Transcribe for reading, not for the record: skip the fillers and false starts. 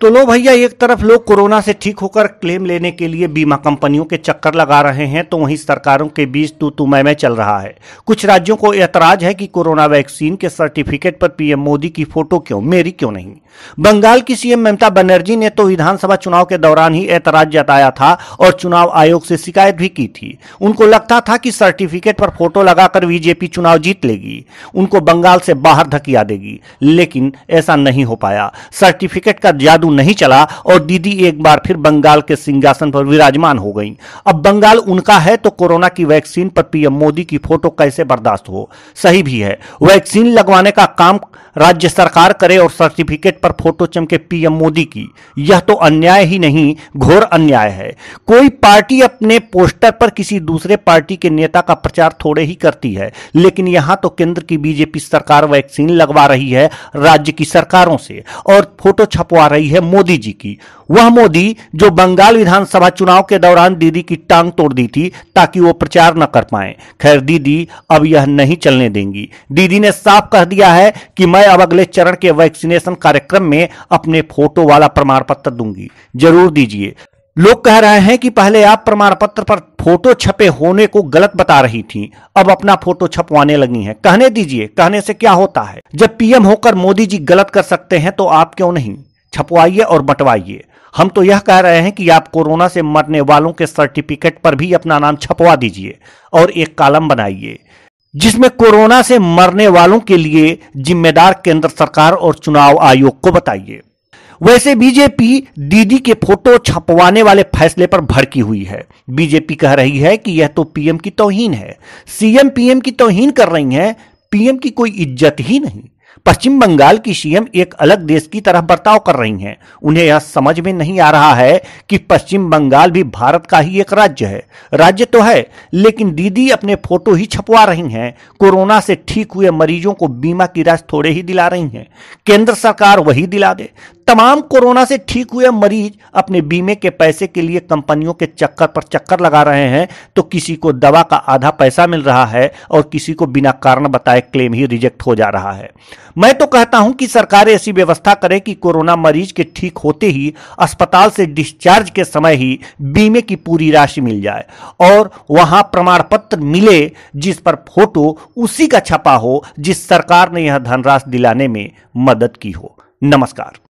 तो लो भैया, एक तरफ लोग कोरोना से ठीक होकर क्लेम लेने के लिए बीमा कंपनियों के चक्कर लगा रहे हैं, तो वहीं सरकारों के बीच तू मैं चल रहा है। कुछ राज्यों को ऐतराज है कि कोरोना वैक्सीन के सर्टिफिकेट पर पीएम मोदी की फोटो क्यों, मेरी क्यों नहीं। बंगाल की सीएम ममता बनर्जी ने तो विधानसभा चुनाव के दौरान ही ऐतराज जताया था और चुनाव आयोग से शिकायत भी की थी। उनको लगता था कि सर्टिफिकेट पर फोटो लगाकर बीजेपी चुनाव जीत लेगी, उनको बंगाल से बाहर धकिया देगी, लेकिन ऐसा नहीं हो पाया। सर्टिफिकेट का जादू नहीं चला और दीदी एक बार फिर बंगाल के सिंहासन पर विराजमान हो गई। अब बंगाल उनका है तो कोरोना की वैक्सीन पर पीएम मोदी की फोटो कैसे बर्दाश्त हो। सही भी है, वैक्सीन लगवाने का काम राज्य सरकार करे और सर्टिफिकेट पर फोटो चमके पीएम मोदी की, यह तो अन्याय ही नहीं, घोर अन्याय है। कोई पार्टी अपने पोस्टर पर किसी दूसरे पार्टी के नेता का प्रचार थोड़े ही करती है, लेकिन यहां तो केंद्र की बीजेपी सरकार वैक्सीन लगवा रही है राज्य की सरकारों से और फोटो छपवा रही है मोदी जी की। वह मोदी जो बंगाल विधानसभा चुनाव के दौरान दीदी की टांग तोड़ दी थी ताकि वो प्रचार न कर पाए। खैर, दीदी अब यह नहीं चलने देंगी। दीदी ने साफ कह दिया है कि मैं अब अगले चरण के वैक्सीनेशन कार्यक्रम में अपने फोटो वाला प्रमाण पत्र दूंगी, जरूर दीजिए। लोग कह रहे हैं कि पहले आप प्रमाण पत्र पर फोटो छपे होने को गलत बता रही थी, अब अपना फोटो छपवाने लगी हैं। कहने दीजिए, कहने से क्या होता है। जब पीएम होकर मोदी जी गलत कर सकते हैं तो आप क्यों नहीं, छपवाइए और बंटवाइए। हम तो यह कह रहे हैं कि आप कोरोना से मरने वालों के सर्टिफिकेट पर भी अपना नाम छपवा दीजिए और एक कॉलम बनाइए जिसमें कोरोना से मरने वालों के लिए जिम्मेदार केंद्र सरकार और चुनाव आयोग को बताइए। वैसे बीजेपी दीदी के फोटो छपवाने वाले फैसले पर भड़की हुई है। बीजेपी कह रही है कि यह तो पीएम की तौहीन है, सीएम पीएम की तौहीन कर रही हैं, पीएम की कोई इज्जत ही नहीं। पश्चिम बंगाल की सीएम एक अलग देश की तरह बर्ताव कर रही हैं। उन्हें यह समझ में नहीं आ रहा है कि पश्चिम बंगाल भी भारत का ही एक राज्य है। राज्य तो है, लेकिन दीदी अपने फोटो ही छपवा रही हैं। कोरोना से ठीक हुए मरीजों को बीमा की राशि थोड़े ही दिला रही हैं, केंद्र सरकार वही दिला दे। तमाम कोरोना से ठीक हुए मरीज अपने बीमे के पैसे के लिए कंपनियों के चक्कर पर चक्कर लगा रहे हैं, तो किसी को दवा का आधा पैसा मिल रहा है और किसी को बिना कारण बताए क्लेम ही रिजेक्ट हो जा रहा है। मैं तो कहता हूं कि सरकार ऐसी व्यवस्था करे कि कोरोना मरीज के ठीक होते ही अस्पताल से डिस्चार्ज के समय ही बीमे की पूरी राशि मिल जाए और वहां प्रमाण पत्र मिले जिस पर फोटो उसी का छपा हो जिस सरकार ने यह धनराशि दिलाने में मदद की हो। नमस्कार।